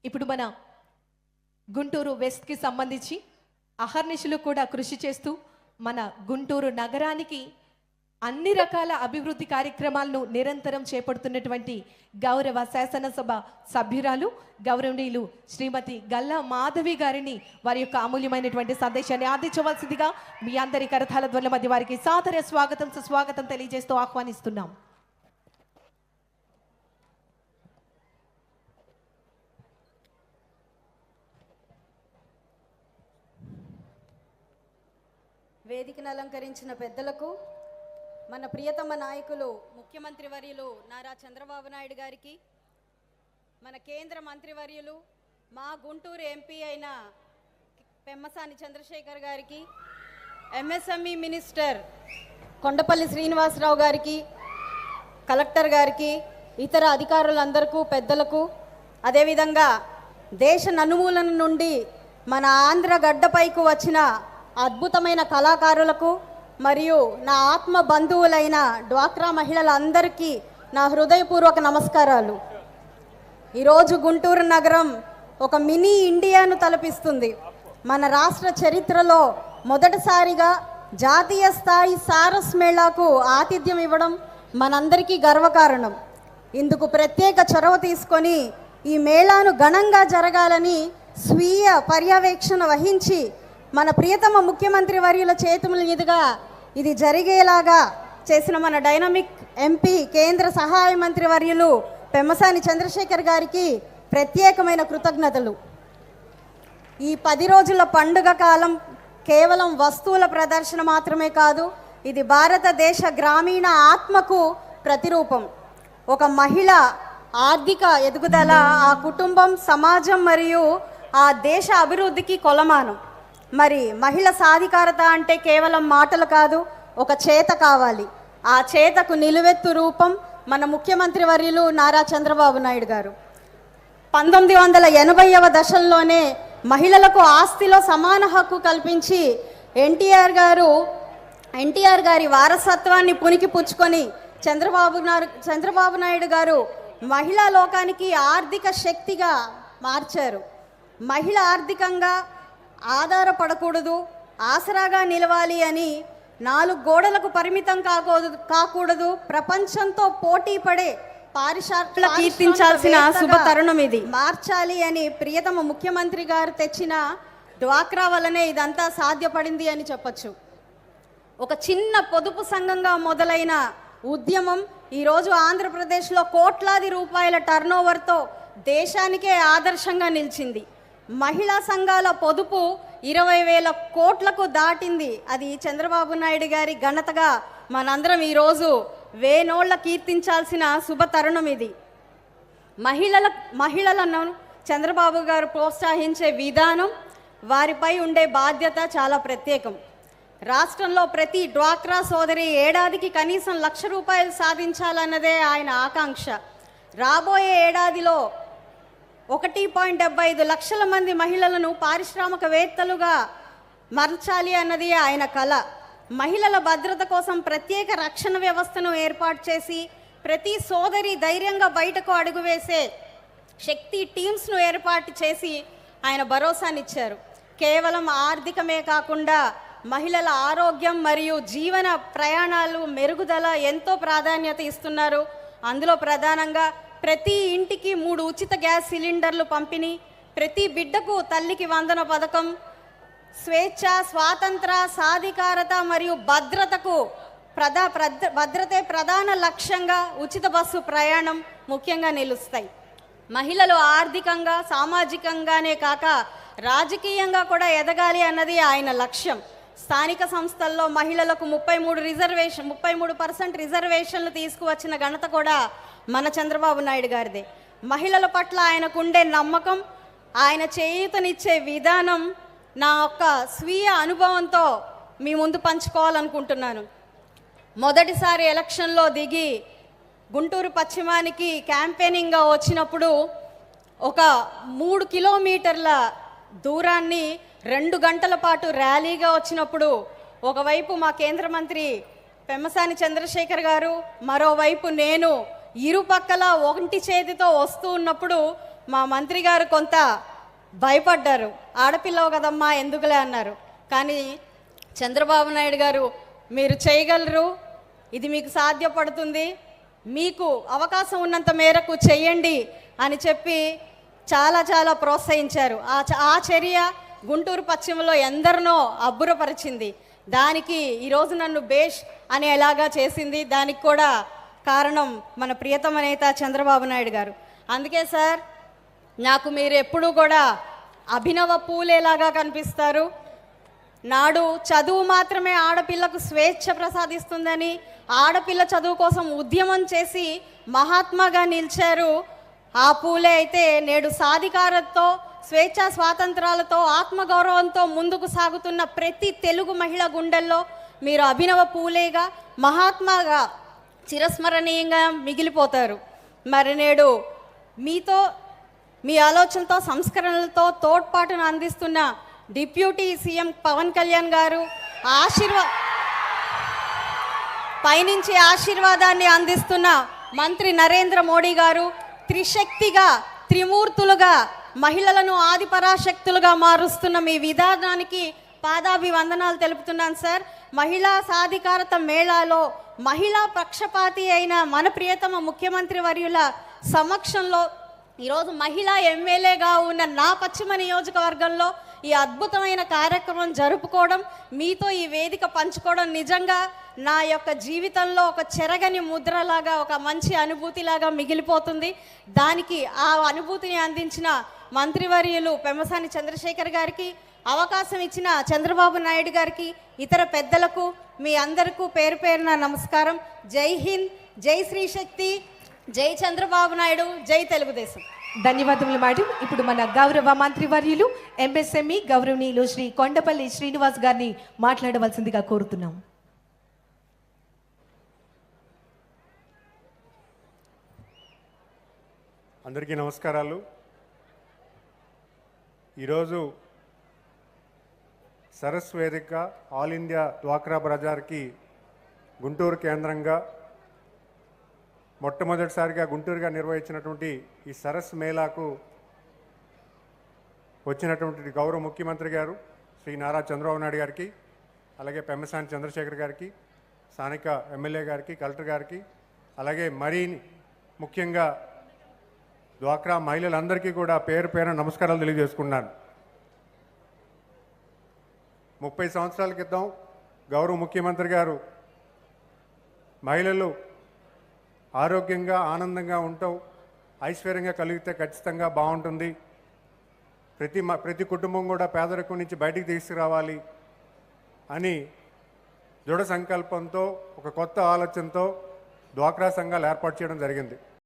ఇప్పుడు మన గుంటూరు వెస్ట్కి సంబంధించి అహర్నిశలు కూడా కృషి చేస్తూ మన గుంటూరు నగరానికి అన్ని రకాల అభివృద్ధి కార్యక్రమాలను నిరంతరం చేపడుతున్నటువంటి గౌరవ శాసనసభ సభ్యురాలు గౌరవనీయులు శ్రీమతి గల్లా మాధవి గారిని వారి యొక్క అమూల్యమైనటువంటి సందేశాన్ని అందించవలసిందిగా మీ అందరి కరతాళ ధ్వనుల మధ్య వారికి సాదర స్వాగతం సుస్వాగతం తెలియజేస్తూ ఆహ్వానిస్తున్నాం. వేదికను అలంకరించిన పెద్దలకు, మన ప్రియతమ నాయకులు ముఖ్యమంత్రి వర్యులు నారా చంద్రబాబు నాయుడు గారికి, మన కేంద్ర మంత్రివర్యులు మా గుంటూరు ఎంపీ అయిన పెమ్మసాని చంద్రశేఖర్ గారికి, ఎంఎస్ఎంఈ మినిస్టర్ కొండపల్లి శ్రీనివాసరావు గారికి, కలెక్టర్ గారికి, ఇతర అధికారులందరికీ, పెద్దలకు, అదేవిధంగా దేశ నలుమూలల నుండి మన ఆంధ్ర గడ్డపైకి వచ్చిన అద్భుతమైన కళాకారులకు మరియు నా ఆత్మ బంధువులైన డ్వాక్రా మహిళలందరికీ నా హృదయపూర్వక నమస్కారాలు. ఈరోజు గుంటూరు నగరం ఒక మినీ ఇండియాను తలపిస్తుంది. మన రాష్ట్ర చరిత్రలో మొదటిసారిగా జాతీయ స్థాయి సారస్ మేళాకు ఆతిథ్యం ఇవ్వడం మనందరికీ గర్వకారణం. ఇందుకు ప్రత్యేక చొరవ తీసుకొని ఈ మేళాను ఘనంగా జరగాలని స్వీయ పర్యవేక్షణ వహించి మన ప్రియతమ ముఖ్యమంత్రి వర్యుల చేతుల మీదుగా ఇది జరిగేలాగా చేసిన మన డైనమిక్ ఎంపీ కేంద్ర సహాయ మంత్రి వర్యులు పెమ్మసాని చంద్రశేఖర్ గారికి ప్రత్యేకమైన కృతజ్ఞతలు. ఈ 10 రోజుల పండుగ కాలం కేవలం వస్తువుల ప్రదర్శన మాత్రమే కాదు, ఇది భారతదేశ గ్రామీణ ఆత్మకు ప్రతిరూపం. ఒక మహిళ ఆర్థిక ఎదుగుదల ఆ కుటుంబం, సమాజం మరియు ఆ దేశ అభివృద్ధికి కొలమానం. మరి మహిళ సాధికారత అంటే కేవలం మాటలు కాదు, ఒక చేత కావాలి. ఆ చేతకు నిలువెత్తు రూపం మన ముఖ్యమంత్రి వర్యులు నారా చంద్రబాబు నాయుడు గారు. 1980వ దశల్లోనే మహిళలకు ఆస్తిలో సమాన హక్కు కల్పించి ఎన్టీఆర్ గారి వారసత్వాన్ని పునికి పుచ్చుకొని చంద్రబాబు నాయుడు గారు మహిళా లోకానికి ఆర్థిక శక్తిగా మార్చారు. మహిళ ఆర్థికంగా ఆధారపడకూడదు, ఆసరాగా నిలవాలి అని 4 గోడలకు పరిమితం కాకూడదు, ప్రపంచంతో పోటీ పడే పారిశ్రామిక కీర్తించాల్సిన శుభ తరుణం ఇది మార్చాలి అని ప్రియతమ ముఖ్యమంత్రి గారు తెచ్చిన డ్వాక్రా వల్లనే ఇదంతా సాధ్యపడింది అని చెప్పచ్చు. ఒక చిన్న పొదుపు సంఘంగా మొదలైన ఉద్యమం ఈరోజు ఆంధ్రప్రదేశ్లో కోట్లాది రూపాయల టర్నోవర్తో దేశానికే ఆదర్శంగా నిలిచింది. మహిళా సంఘాల పొదుపు 20,000 కోట్లకు దాటింది. అది చంద్రబాబు నాయుడు గారి ఘనతగా మనందరం ఈరోజు వేనోళ్ల కీర్తించాల్సిన శుభ తరుణం ఇది. మహిళలను చంద్రబాబు గారు ప్రోత్సహించే విధానం, వారిపై ఉండే బాధ్యత చాలా ప్రత్యేకం. రాష్ట్రంలో ప్రతి డ్వాక్రా సోదరి ఏడాదికి కనీసం 1,00,000 రూపాయలు సాధించాలన్నదే ఆయన ఆకాంక్ష. రాబోయే ఏడాదిలో 1.75 లక్షల మంది మహిళలను పారిశ్రామికవేత్తలుగా మార్చాలి అన్నది ఆయన కళ. మహిళల భద్రత కోసం ప్రత్యేక రక్షణ వ్యవస్థను ఏర్పాటు చేసి ప్రతి సోదరి ధైర్యంగా బయటకు అడుగువేసే శక్తి టీమ్స్ను ఏర్పాటు చేసి ఆయన భరోసానిచ్చారు. కేవలం ఆర్థికమే కాకుండా మహిళల ఆరోగ్యం మరియు జీవన ప్రయాణాలు మెరుగుదల ఎంతో ప్రాధాన్యత ఇస్తున్నారు. అందులో ప్రధానంగా ప్రతి ఇంటికి 3 ఉచిత గ్యాస్ సిలిండర్లు పంపిణీ, ప్రతి బిడ్డకు తల్లికి వందన పథకం, స్వేచ్ఛ, స్వాతంత్ర, సాధికారత మరియు భద్రతకు భద్రతే ప్రధాన లక్ష్యంగా ఉచిత బస్సు ప్రయాణం ముఖ్యంగా నిలుస్తాయి. మహిళలు ఆర్థికంగా, సామాజికంగానే కాక రాజకీయంగా కూడా ఎదగాలి అన్నది ఆయన లక్ష్యం. స్థానిక సంస్థల్లో మహిళలకు 33% రిజర్వేషన్లు తీసుకువచ్చిన ఘనత కూడా మన చంద్రబాబు నాయుడు గారిదే. మహిళల పట్ల ఆయనకుండే నమ్మకం, ఆయన చేయూతనిచ్చే విధానం నా యొక్క స్వీయ అనుభవంతో మీ ముందు పంచుకోవాలనుకుంటున్నాను. మొదటిసారి ఎలక్షన్లో దిగి గుంటూరు పశ్చిమానికి క్యాంపెయినింగ్గా వచ్చినప్పుడు ఒక 3 కిలోమీటర్ల దూరాన్ని 2 గంటల పాటు ర్యాలీగా వచ్చినప్పుడు ఒకవైపు మా కేంద్ర మంత్రి పెమ్మసాని చంద్రశేఖర్ గారు, మరోవైపు నేను ఇరుపక్కల ఒంటి చేతితో వస్తూ ఉన్నప్పుడు మా మంత్రి గారు కొంత భయపడ్డారు. ఆడపిల్లవు కదమ్మా ఎందుకులే అన్నారు. కానీ చంద్రబాబు నాయుడు గారు మీరు చేయగలరు, ఇది మీకు సాధ్యపడుతుంది, మీకు అవకాశం ఉన్నంత మేరకు చెయ్యండి అని చెప్పి చాలా చాలా ప్రోత్సహించారు. ఆ చర్య గుంటూరు పశ్చిమలో ఎందరినో అబ్బురపరిచింది. దానికి ఈరోజు నన్ను బేష్ అనేలాగా చేసింది. దానికి కూడా కారణం మన ప్రియతమ నేత చంద్రబాబు నాయుడు గారు. అందుకే సార్ నాకు మీరు ఎప్పుడూ కూడా అభినవ పూలేలాగా కనిపిస్తారు. నాడు చదువు మాత్రమే ఆడపిల్లకు స్వేచ్ఛ ప్రసాదిస్తుందని, ఆడపిల్ల చదువు కోసం ఉద్యమం చేసి మహాత్మాగా నిలిచారు ఆ పూలే. అయితే నేడు సాధికారతతో, స్వేచ్ఛా స్వాతంత్రాలతో, ఆత్మగౌరవంతో ముందుకు సాగుతున్న ప్రతి తెలుగు మహిళ గుండెల్లో మీరు అభినవ పూలేగా, మహాత్మాగా చిరస్మరణీయంగా మిగిలిపోతారు. మరి నేడు మీతో, మీ ఆలోచనతో, సంస్కరణలతో తోడ్పాటును అందిస్తున్న డిప్యూటీ సీఎం పవన్ కళ్యాణ్ గారు, పైనుంచి ఆశీర్వాదాన్ని అందిస్తున్న మంత్రి నరేంద్ర మోడీ గారు, త్రిశక్తిగా, త్రిమూర్తులుగా మహిళలను ఆదిపరాశక్తులుగా మారుస్తున్న మీ విధానానికి పాదాభివందనాలు తెలుపుతున్నాను సార్. మహిళా సాధికారత మేళాలో మహిళా పక్షపాతి అయిన మన ప్రియతమ ముఖ్యమంత్రి వర్యుల సమక్షంలో ఈరోజు మహిళా ఎమ్మెల్యేగా ఉన్న నా పశ్చిమ నియోజకవర్గంలో ఈ అద్భుతమైన కార్యక్రమం జరుపుకోవడం, మీతో ఈ వేదిక పంచుకోవడం నిజంగా నా యొక్క జీవితంలో ఒక చెరగని ముద్రలాగా, ఒక మంచి అనుభూతిలాగా మిగిలిపోతుంది. దానికి ఆ అనుభూతిని అందించిన మంత్రివర్యులు పెమ్మసాని చంద్రశేఖర్ గారికి, అవకాశం ఇచ్చిన చంద్రబాబు నాయుడు గారికి, ఇతర పెద్దలకు, మీ అందరికీ పేరు పేరున నమస్కారం. జై హింద్, జై శ్రీశక్తి, జై చంద్రబాబు నాయుడు, జై తెలుగుదేశం. ధన్యవాదములు మేడం. ఇప్పుడు మన గౌరవ మంత్రివర్యులు ఎంఎస్ఎంఈ గౌరవనీయులు శ్రీ కొండపల్లి శ్రీనివాస్ గారిని మాట్లాడవలసిందిగా కోరుతున్నాం. అందరికీ నమస్కారాలు. ఈరోజు సరస్ వేదిక ఆల్ ఇండియా డ్వాక్రా బజార్కి గుంటూరు కేంద్రంగా మొట్టమొదటిసారిగా గుంటూరుగా నిర్వహించినటువంటి ఈ సరస్ మేళాకు వచ్చినటువంటి గౌరవ ముఖ్యమంత్రి గారు శ్రీ నారా చంద్రబాబు నాయుడు గారికి, అలాగే పెమ్మసాని చంద్రశేఖర్ గారికి, స్థానిక ఎమ్మెల్యే గారికి, కలెక్టర్ గారికి, అలాగే మరీ ముఖ్యంగా డ్వాక్రా మహిళలందరికీ కూడా పేరు పేరున నమస్కారాలు తెలియజేసుకున్నాను. 30 సంవత్సరాల క్రితం గౌరవ ముఖ్యమంత్రి గారు మహిళలు ఆరోగ్యంగా, ఆనందంగా ఉంటాం, ఐశ్వర్యంగా కలిగితే ఖచ్చితంగా బాగుంటుంది, ప్రతి కుటుంబం కూడా పేదరికం నుంచి బయటికి తీసుకురావాలి అని దృఢ సంకల్పంతో, ఒక కొత్త ఆలోచనతో డ్వాక్రా సంఘాలు ఏర్పాటు చేయడం జరిగింది.